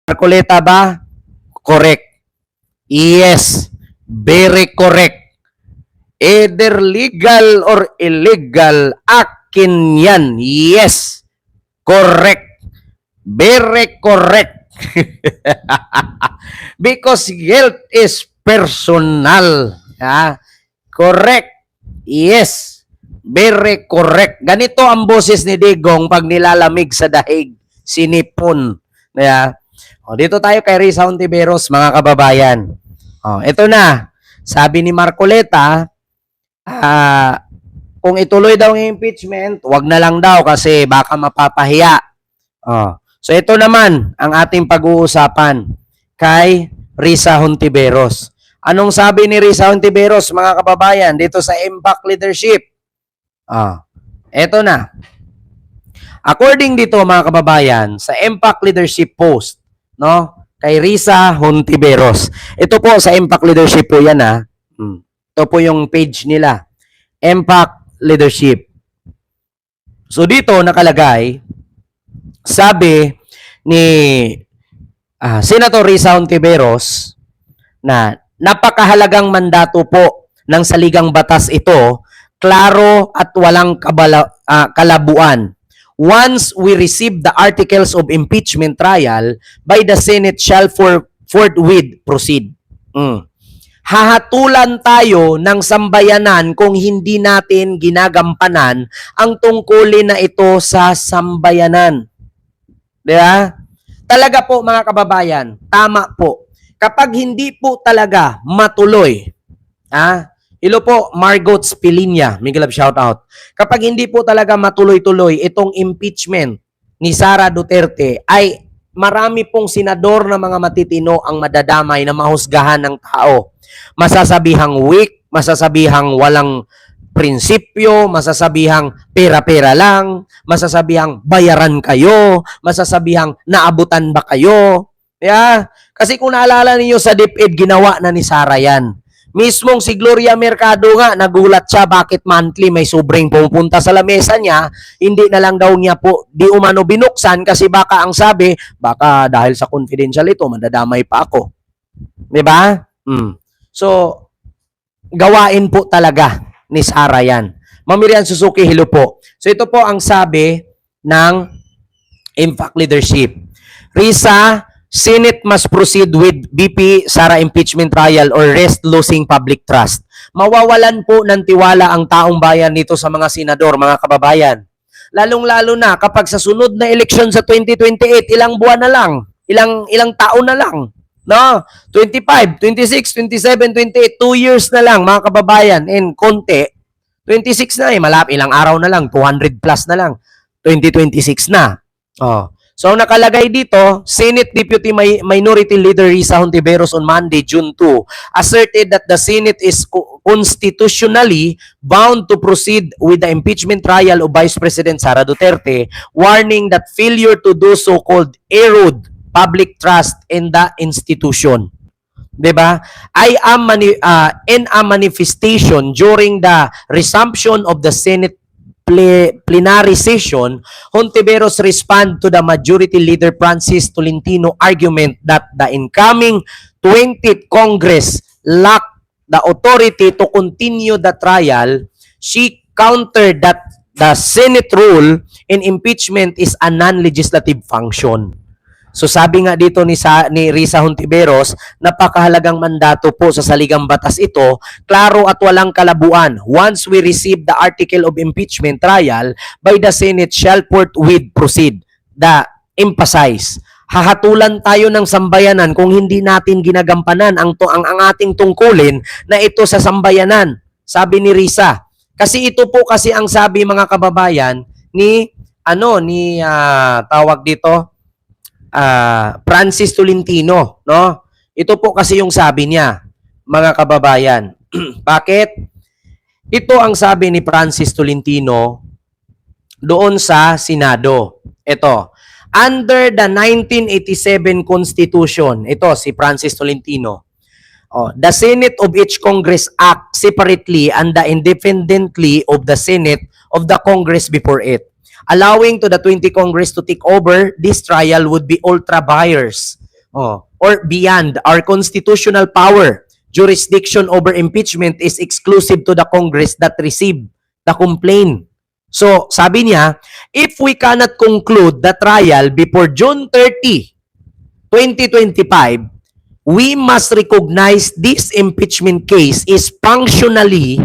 Marcoleta ba? Correct. Yes. Very correct. Either legal or illegal, akin yan. Yes. Correct. Very correct. Because guilt is personal. Correct. Yes. Very correct. Ganito ang boses ni Digong pag nilalamig sa dahig. Sinipon. Dito tayo kay Risa Hontiveros, mga kababayan. Ito na. Sabi ni Marcoleta, kung ituloy daw ang impeachment, wag na lang daw kasi baka mapapahiya. So ito naman ang ating pag-uusapan kay Risa Hontiveros. Anong sabi ni Risa Hontiveros, mga kababayan, dito sa Impact Leadership? Ito na. According dito, mga kababayan, sa Impact Leadership post, no, kay Risa Hontiveros. Ito po sa Impact Leadership po yan, ha. Ito po yung page nila. Impact Leadership. So dito nakalagay, sabi ni Senator Risa Hontiveros na napakahalagang mandato po ng saligang batas ito, klaro at walang kalabuan. Once we receive the articles of impeachment trial by the Senate shall forthwith proceed. Hahatulan tayo ng sambayanan kung hindi natin ginagampanan ang tungkulin na ito sa sambayanan. Diba? Talaga po, mga kababayan, tama po. Kapag hindi po talaga matuloy, hello po, Margot Spilinia, Miguel shout out. Kapag hindi po talaga matuloy-tuloy itong impeachment ni Sara Duterte, ay marami pong senador na mga matitino ang madadamay na mahusgahan ng tao. Masasabihang weak, masasabihang walang prinsipyo, masasabihang pera-pera lang, masasabihang bayaran kayo, masasabihang naabutan ba kayo. Kasi kung naalala niyo sa DepEd, ginawa na ni Sara yan. Mismong si Gloria Mercado nga, nagulat siya bakit monthly may sobrang pumupunta sa lamesa niya, hindi na lang daw niya po di umano binuksan kasi baka ang sabi, baka dahil sa confidential ito, madadamay pa ako. Diba? So, gawain po talaga ni Sara yan. Ma'am Miriam Suzuki, hello po. So ito po ang sabi ng Impact Leadership. Risa, Senate must proceed with BP Sara impeachment trial or risk losing public trust. Mawawalan po ng tiwala ang taong bayan nito sa mga senador, mga kababayan. Lalong-lalo na kapag sa sunod na eleksyon sa 2028, ilang buwan na lang, ilang taon na lang. No? 25, 26, 27, 28, 2 years na lang, mga kababayan. And konti, 26 na malapit, ilang araw na lang, 200 plus na lang. 2026 na. So nakalagay dito, Senate Deputy Minority Leader Risa Hontiveros on Monday, June 2, asserted that the Senate is constitutionally bound to proceed with the impeachment trial of Vice President Sara Duterte, warning that failure to do so could erode public trust in the institution. Diba? In a manifestation during the resumption of the Senate plenary session, Hontiveros respond to the Majority Leader Francis Tolentino argument that the incoming 20th Congress lacked the authority to continue the trial. She countered that the Senate rule in impeachment is a non-legislative function. So sabi nga dito ni Risa Hontiveros, napakahalagang mandato po sa saligang batas ito, klaro at walang kalabuan. Once we receive the article of impeachment trial by the Senate shall forthwith proceed. Emphasize, hahatulan tayo ng sambayanan kung hindi natin ginagampanan ang ating tungkulin na ito sa sambayanan. Sabi ni Risa. Kasi ito po kasi ang sabi, mga kababayan ni tawag dito, Francis Tolentino, no? Ito po kasi yung sabi niya, mga kababayan. Bakit? Ito ang sabi ni Francis Tolentino doon sa Senado. Ito, under the 1987 Constitution, ito si Francis Tolentino, the Senate of each Congress act separately and independently of the Senate of the Congress before it. Allowing to the 20 Congress to take over this trial would be ultra biased or beyond our constitutional power. Jurisdiction over impeachment is exclusive to the Congress that received the complaint. So, sabi niya, if we cannot conclude the trial before June 30, 2025, we must recognize this impeachment case is functionally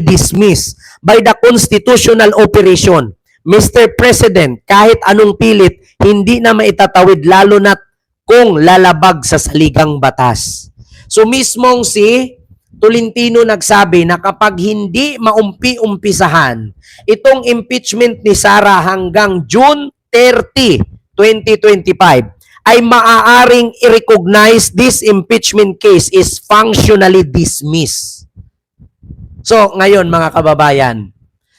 dismissed by the constitutional operation. Mr. President, kahit anong pilit, hindi na maitatawid lalo na kung lalabag sa saligang batas. So mismong si Tolentino nagsabi na kapag hindi maumpi-umpisahan itong impeachment ni Sara hanggang June 30, 2025, ay maaaring i-recognize this impeachment case is functionally dismissed. So, ngayon mga kababayan,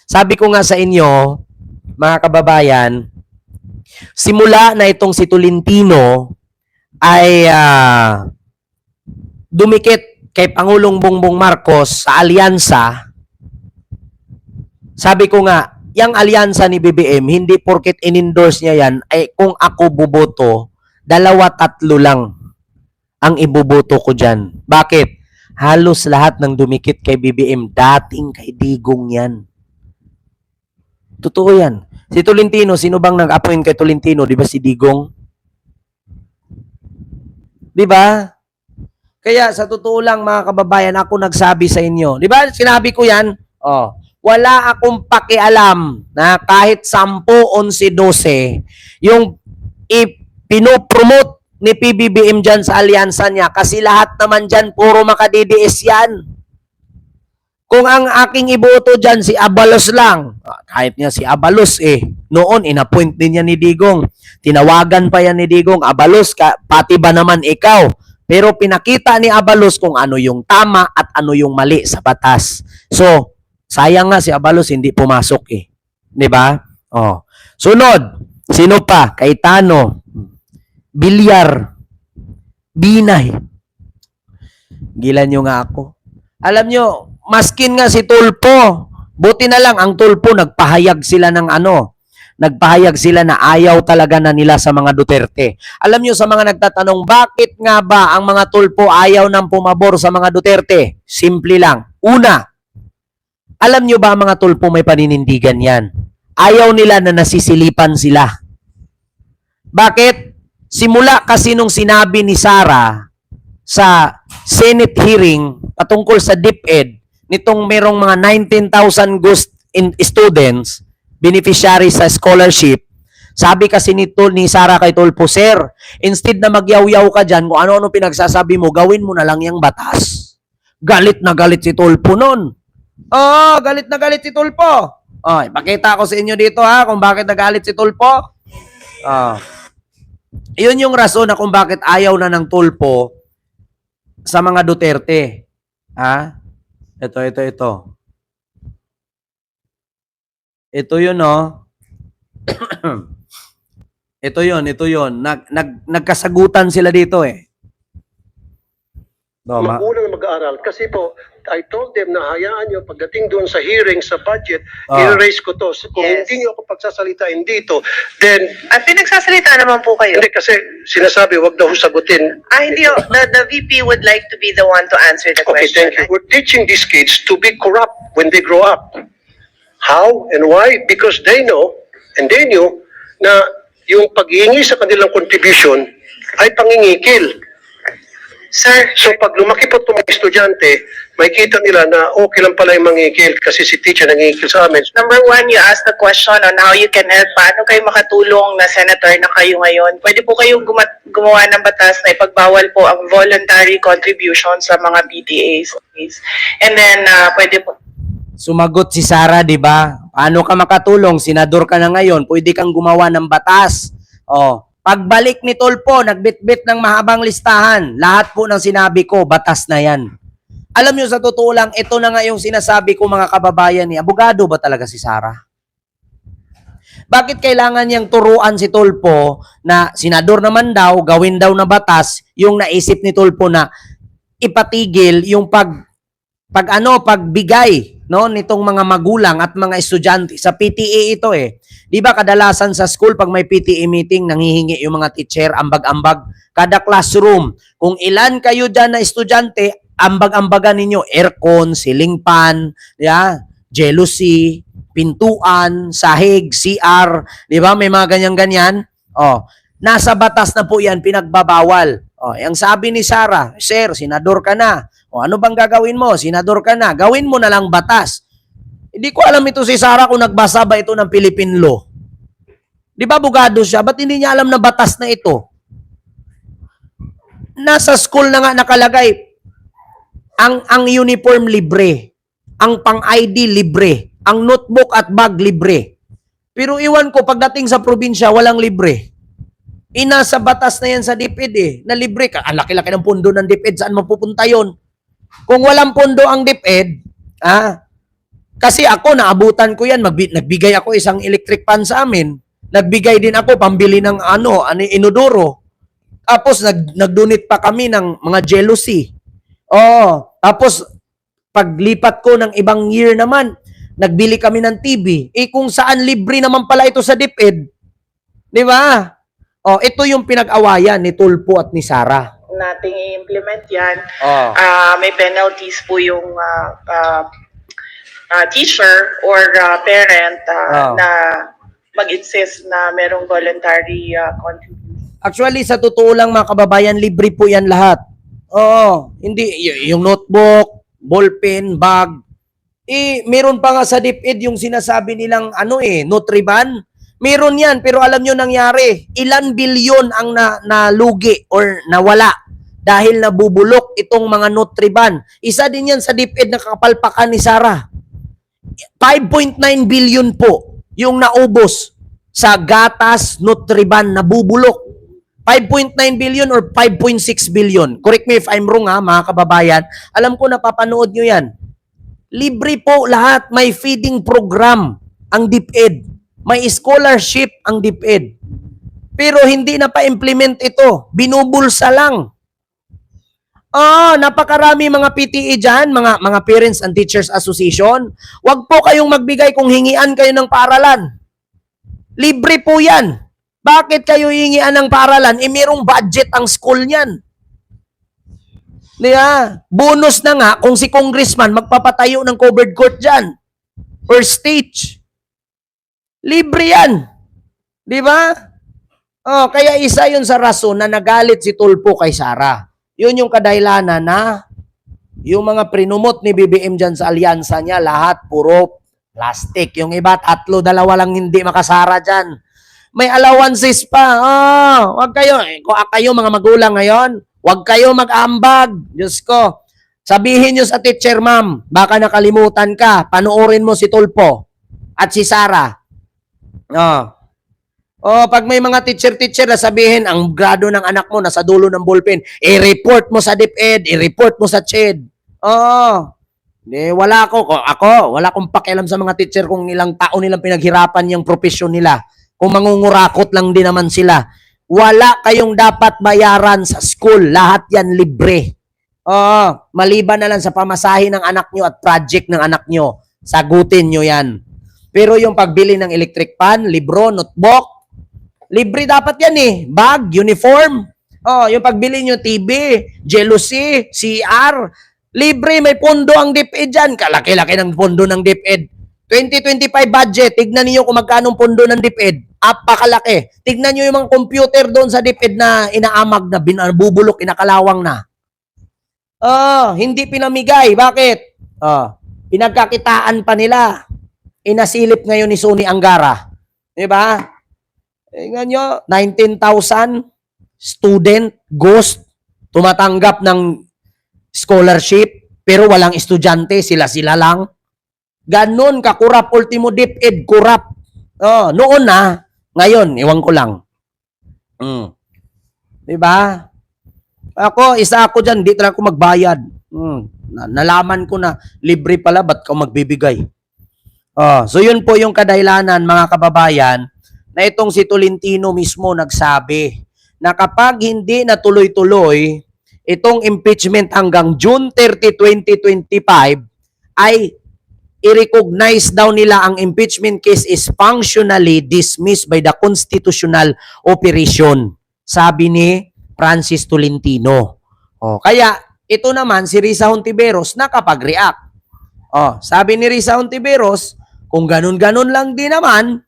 sabi ko nga sa inyo, mga kababayan, simula na itong si Tolentino ay dumikit kay Pangulong Bongbong Marcos sa alyansa, sabi ko nga, yung alyansa ni BBM, hindi porket in-endorse niya yan, ay kung ako buboto, 2-3 lang ang ibuboto ko dyan. Bakit? Halos lahat ng dumikit kay BBM, dating kay Digong yan. Totoo yan. Si Tolentino, sino bang nag-appoint kay Tolentino? Di ba si Digong? Di ba? Kaya sa totoo lang mga kababayan, ako nagsabi sa inyo. Di ba? Sinabi ko yan. Oh, wala akong pakialam na kahit 10, 11, 12, yung pinopromote ni PBBM dyan sa alyansa niya kasi lahat naman dyan puro makadidiis yan. Kung ang aking iboto dyan si Abalos lang, kahit nga si Abalos noon inappoint din yan ni Digong. Tinawagan pa yan ni Digong, Abalos, pati ba naman ikaw? Pero pinakita ni Abalos kung ano yung tama at ano yung mali sa batas. So, sayang nga si Abalos hindi pumasok Di ba? Oh. Sunod, sino pa? Cayetano, Bilyar, Binay. Gilan nyo nga ako. Alam nyo, maskin nga si Tulfo, buti na lang ang Tulfo nagpahayag sila ng nagpahayag sila na ayaw talaga na nila sa mga Duterte. Alam nyo sa mga nagtatanong, bakit nga ba ang mga Tulfo ayaw nang pumabor sa mga Duterte? Simple lang. Una, alam nyo ba ang mga Tulfo may paninindigan yan? Ayaw nila na nasisilipan sila. Bakit? Simula kasi nung sinabi ni Sara sa Senate hearing patungkol sa DepEd, nitong merong mga 19,000 ghost students, beneficiaries sa scholarship, sabi kasi ni Sara kay Tulfo, Sir, instead na magyaw-yaw ka dyan, kung ano-ano pinagsasabi mo, gawin mo na lang yung batas. Galit na galit si Tulfo nun. Oo, galit na galit si Tulfo. Ipakita ko sa inyo dito kung bakit nagalit si Tulfo. Iyon yung rason na kung bakit ayaw na ng Tulfo sa mga Duterte. Ito. Ito yun, ito yun. Nagkasagutan sila dito Magulang na mag-aaral. Kasi po, I told them na hayaan nyo pagdating doon sa hearing sa budget, i-raise ko to. So, kung Yes. hindi nyo ako pagsasalitain dito, then, Pinagsasalita naman po kayo. hindi kasi sinasabi, wag daw sagutin. Hindi. The VP would like to be the one to answer the Okay, question. thank you. We're teaching these kids to be corrupt when they grow up. How and why? Because they know, and they knew, na yung paghingi sa kanilang contribution ay pangingikil. Sir, So pag lumaki po itong mga estudyante, makikita nila na okay lang pala yung mangingikil kasi si teacher nangingikil sa amin. number one, you asked the question on how you can help. Paano kayo makatulong na senator na kayo ngayon? Pwede po kayong gumawa ng batas na ipagbawal po ang voluntary contribution sa mga PTAs. And then, pwede po Sumagot si Sara, di ba? Paano ka makatulong? Senador ka na ngayon, pwede kang gumawa ng batas. Pagbalik ni Tulfo, nagbitbit ng mahabang listahan. Lahat po ng sinabi ko, batas na yan. Alam nyo, sa totoo lang, ito na nga yung sinasabi ko mga kababayan ni abogado ba talaga si Sara? Bakit kailangan niyang turuan si Tulfo na senador naman daw, gawin daw na batas, yung naisip ni Tulfo na ipatigil yung pagbigay no, nitong mga magulang at mga estudyante sa PTA ito eh. 'Di ba kadalasan sa school pag may PTA meeting nanghihingi yung mga teacher ambag-ambag kada classroom. Kung ilan kayo diyan na estudyante, ambag-ambagan ninyo aircon, ceiling fan, jealousy, pintuan, sahig, CR, 'di ba? May mga ganyan-ganyan. Oh, nasa batas na po 'yan, pinagbabawal. Oh, ang sabi ni Sara, "Sir, senador ka na. O ano bang gagawin mo? Senador ka na. Gawin mo na lang batas." Hindi ko alam ito si Sara kung nagbasa ba ito ng Philippine law. Di ba abogado siya? Ba't hindi niya alam na batas na ito? Nasa school na nga nakalagay, ang uniform libre, ang pang-ID libre, ang notebook at bag libre. Pero iwan ko, pagdating sa probinsya, walang libre. Nasa batas na yan sa DepEd na libre ka. Ang laki-laki ng pondo ng DepEd, saan mapupunta yon? Kung walang pondo ang DepEd, kasi ako, naabutan ko yan, nagbigay ako isang electric fan sa amin, nagbigay din ako pambili ng inodoro, tapos nag-donate pa kami ng mga jealousy. Tapos paglipat ko ng ibang year naman, nagbili kami ng TV. Kung saan libre naman pala ito sa DepEd. Di ba? Ito yung pinag-awayan ni Tulfo at ni Sara. Nating i-implement yan. May penalties po yung teacher or parent na mag-insist na merong voluntary contribution. Actually, sa totoo lang mga kababayan, libre po yan lahat. Hindi, yung notebook, ballpen, bag. Meron pa nga sa DepEd yung sinasabi nilang Nutriban. Meron yan, pero alam nyo nangyari, ilan bilyon ang nalugi or nawala dahil nabubulok itong mga Nutriban. Isa din yan sa DepEd na kakapalpakan ni Sara. 5.9 billion po yung naubos sa gatas Nutriban na bubulok. 5.9 billion or 5.6 billion. Correct me if I'm wrong mga kababayan. Alam ko napapanood nyo yan. Libre po lahat. May feeding program ang DepEd. May scholarship ang DepEd. Pero hindi na pa-implement ito. Binubulsa lang. Napakarami mga PTE dyan, mga Parents and Teachers Association. Huwag po kayong magbigay kung hingian kayo ng paaralan. Libre po yan. Bakit kayo hingian ng paaralan? Merong budget ang school niyan. Diba? Bonus na nga kung si congressman magpapatayo ng covered court dyan. Or stage. Libre yan. Diba? Kaya isa yun sa rason na nagalit si Tulfo kay Sara. Yun yung kadahilanan na yung mga prinumot ni BBM dyan sa alyansa niya, lahat puro plastic. Yung iba, 3, 2 lang hindi makasara dyan. May allowances pa. Wag kayo. Kung kayo mga magulang ngayon, wag kayo mag-ambag. Diyos ko. Sabihin nyo sa teacher, ma'am, baka nakalimutan ka, panoorin mo si Tulfo at si Sara. Pag may mga teacher na sabihin, ang grado ng anak mo nasa dulo ng ballpen, i-report mo sa DepEd, i-report mo sa CHED. Wala akong pakialam sa mga teacher kung ilang taon nilang pinaghirapan yung profesyon nila. Kung mangungurakot lang din naman sila. Wala kayong dapat bayaran sa school. Lahat yan libre. Maliban na lang sa pamasahe ng anak nyo at project ng anak nyo. Sagutin nyo yan. Pero yung pagbili ng electric fan, libro, notebook, libre dapat yan Bag, uniform. Yung pagbili nyo TV, jealousy, CR, libre, may pondo ang DepEd dyan. Kalaki-laki ng pondo ng DepEd. 2025 budget, tignan niyo kung magkano pondo ng DepEd. Apakalaki. Tignan niyo yung mga computer doon sa DepEd na inaamag na, binubulok, inakalawang na. Hindi pinamigay. Bakit? Pinagkakitaan pa nila. Inasilip ngayon ni Sonny Angara. Diba? Tingnan nyo, 19,000 student, ghost, tumatanggap ng scholarship, pero walang estudyante, sila-sila lang. Ganon ka-kurap, ultimo DepEd, kurap. Noon ngayon, iwan ko lang. Diba? Isa ako dyan, di talaga ako magbayad. Nalaman ko na libre pala, ba't ka magbibigay? So yun po yung kadahilanan mga kababayan na itong si Tolentino mismo nagsabi na kapag hindi natuloy-tuloy itong impeachment hanggang June 30, 2025 ay i-recognize daw nila ang impeachment case is functionally dismissed by the constitutional operation. Sabi ni Francis Tolentino. Kaya ito naman si Risa Hontiveros nakapag-react. Sabi ni Risa Hontiveros, kung ganun-ganun lang din naman,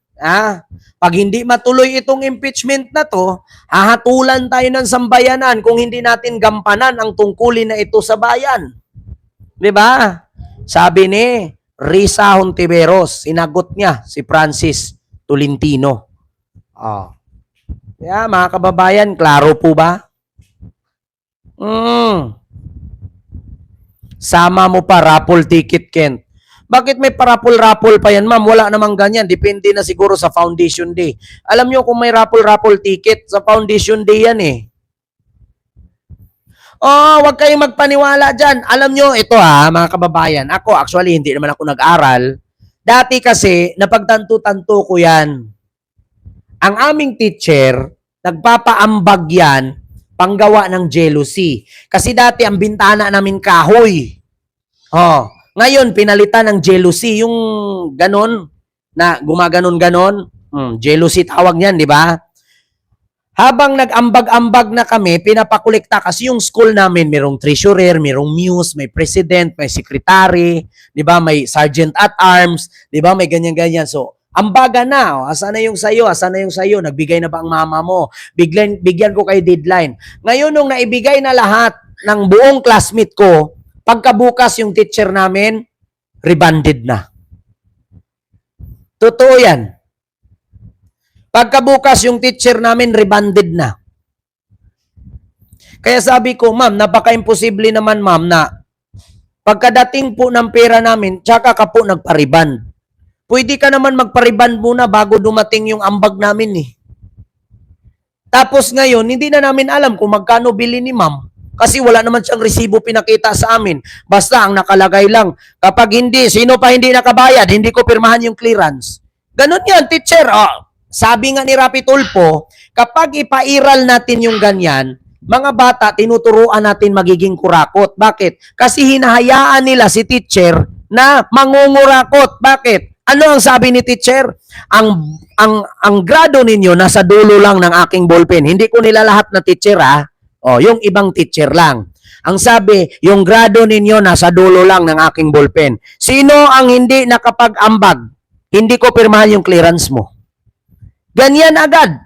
pag hindi matuloy itong impeachment na to, hahatulan tayo ng sambayanan kung hindi natin gampanan ang tungkulin na ito sa bayan. 'Di ba? Sabi ni Risa Hontiveros, sinagot niya si Francis Tolentino. Kaya mga kababayan, klaro po ba? Sama mo pa raffle ticket, Kent. Bakit may parapol-raffle pa yan, ma'am? Wala namang ganyan. Depende na siguro sa Foundation Day. Alam nyo kung may raffle ticket, sa Foundation Day yan eh. Wag kayong magpaniwala dyan. Alam nyo, ito mga kababayan. Ako, actually, hindi naman ako nag-aral. Dati kasi, napagtanto-tanto ko yan. Ang aming teacher, nagpapaambag yan, panggawa ng jealousy. Kasi dati, ang bintana namin kahoy. Ngayon, pinalitan ng jealousy, yung ganon, na gumaganon-ganon. Jealousy tawag niyan, di ba? Habang nag-ambag-ambag na kami, pinapakolekta kasi yung school namin, merong treasurer, merong muse, may president, may secretary, di ba? May sergeant at arms, di ba? May ganyan-ganyan. So, ambaga na. Asan na yung sayo? Asan na yung sayo? Nagbigay na ba ang mama mo? Bigyan ko kayo deadline. Ngayon, nung naibigay na lahat ng buong classmate ko, pagkabukas yung teacher namin, rebanded na. Totoo yan. Pagkabukas yung teacher namin, rebanded na. Kaya sabi ko, ma'am, napaka-imposible naman, ma'am, na pagkadating po ng pera namin, tsaka ka po nagpariband. Pwede ka naman magpariband muna bago dumating yung ambag namin eh. Tapos ngayon, hindi na namin alam kung magkano bili ni ma'am. Kasi wala naman siyang resibo pinakita sa amin. Basta ang nakalagay lang. Kapag hindi, sino pa hindi nakabayad, hindi ko pirmahan yung clearance. Ganun yan, teacher. Sabi nga ni Rapi Tulfo, kapag ipairal natin yung ganyan, mga bata, tinuturuan natin magiging kurakot. Bakit? Kasi hinahayaan nila si teacher na mangungurakot. Bakit? Ano ang sabi ni teacher? Ang grado ninyo nasa dulo lang ng aking ballpen. Hindi ko nila lahat na teacher yung ibang teacher lang. Ang sabi, yung grado ninyo nasa dulo lang ng aking ballpen. Sino ang hindi nakapag-ambag? Hindi ko pirmahan yung clearance mo. Ganyan agad.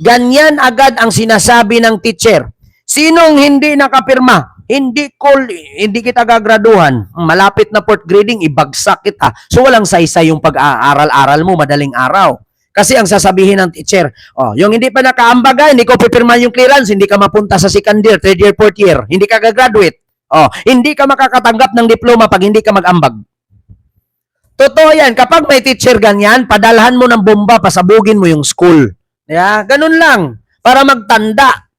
Ganyan agad ang sinasabi ng teacher. Sinong hindi nakapirma? Hindi kita gagraduhan. Malapit na fourth grading, ibagsak kita. So walang saysay yung pag-aaral-aral mo madaling araw. Kasi ang sasabihin ng teacher, yung hindi pa nakaambaga, hindi ko pipirma yung clearance, hindi ka mapunta sa second year, third year, fourth year, hindi ka gagraduate. Hindi ka makakatanggap ng diploma pag hindi ka mag-ambag. Totoo yan. Kapag may teacher ganyan, padalhan mo ng bomba, pasabugin mo yung school. Ganun lang. Para magtanda.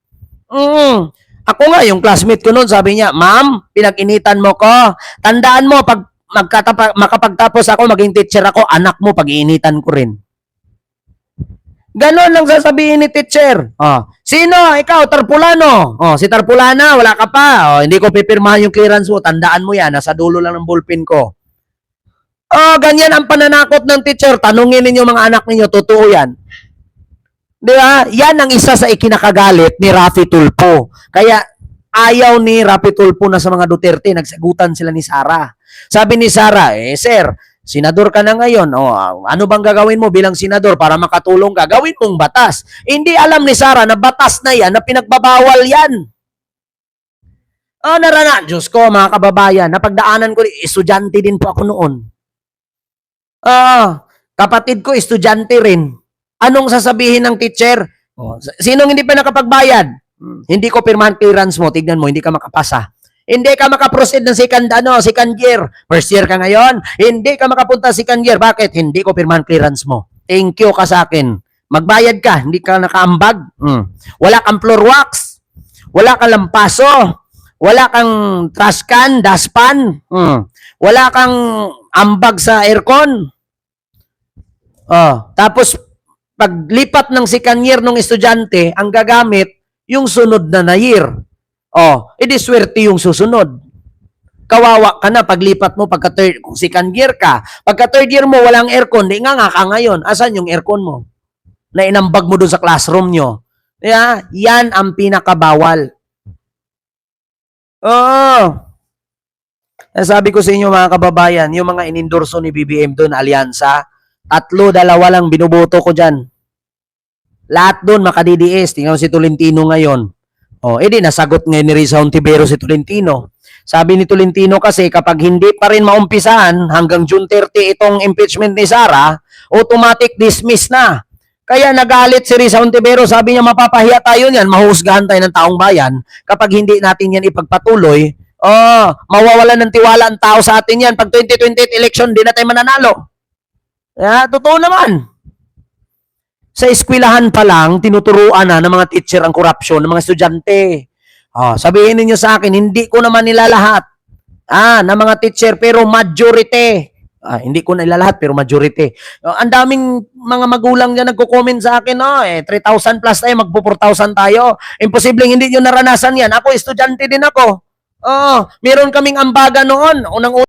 Ako nga, yung classmate ko noon, sabi niya, ma'am, pinag-initan mo ko. Tandaan mo, pag makapagtapos ako, maging teacher ako, anak mo, pag-iinitan ko rin. Ganon lang sasabihin ni teacher. Sino? Ikaw, Tarpulano. Si Tarpulana, wala ka pa. Hindi ko pipirmahan yung clearance mo. Tandaan mo yan, nasa dulo lang ng ballpen ko. Ganyan ang pananakot ng teacher. Tanungin ninyo mga anak ninyo, totoo yan. Diba? Yan ang isa sa ikinakagalit ni Rafi Tulfo. Kaya ayaw ni Rafi Tulfo na sa mga Duterte, nagsagutan sila ni Sara. Sabi ni Sara, sir, senador ka na ngayon. Ano bang gagawin mo bilang senador para makatulong ka? Gawin mong batas. Hindi alam ni Sara na batas na yan, na pinagbabawal yan. Diyos ko, mga kababayan, napagdaanan ko, estudyante din po ako noon. Kapatid ko, estudyante rin. Anong sasabihin ng teacher? Sinong hindi pa nakapagbayad? Hindi ko pirmahan clearance mo. Tignan mo, hindi ka makapasa. Hindi ka makaproceed ng second year. First year ka ngayon. Hindi ka makapunta second year. Bakit? Hindi ko pirmahan clearance mo. Thank you ka sa akin. Magbayad ka. Hindi ka nakaambag. Wala kang floor wax. Wala kang lampaso. Wala kang trash can, dustpan. Wala kang ambag sa aircon. Tapos, paglipat ng second year ng estudyante, ang gagamit, yung sunod na year. Edi swerte yung susunod. Kawawa ka na paglipat mo pagka third, kung second year ka. Pagka third year mo, walang aircon, di nga ka ngayon. Asan yung aircon mo? Na inambag mo doon sa classroom nyo. Yeah, yan ang pinakabawal. Oo. Sabi ko sa inyo mga kababayan, yung mga inendorso ni BBM doon, alyansa, 3, 2 lang binuboto ko dyan. Lahat doon makadidiis. Tingnan mo si Tolentino ngayon. Edi nasagot ngayon ni Risa Hontiveros si Tolentino. Sabi ni Tolentino kasi kapag hindi pa rin maumpisahan hanggang June 30 itong impeachment ni Sara, automatic dismiss na. Kaya nagalit si Risa Hontiveros, sabi niya mapapahiya tayo niyan, mahuhusgahan tayo ng taong bayan kapag hindi natin yan ipagpatuloy. Mawawalan ng tiwala ang tao sa atin yan. Pag 2028 election, di na tayo mananalo. Totoo naman. Sa eskwelahan pa lang, tinuturuan na ng mga teacher ang korupsyon ng mga estudyante. Sabihin ninyo sa akin, hindi ko naman nila lahat. Na mga teacher, pero majority. Hindi ko na nila lahat, pero majority. Ang daming mga magulang dyan nagko-comment sa akin, 3,000 plus tayo, magpo-4,000 tayo. Imposibleng hindi nyo naranasan yan. Ako, estudyante din ako. Meron kaming ambaga noon.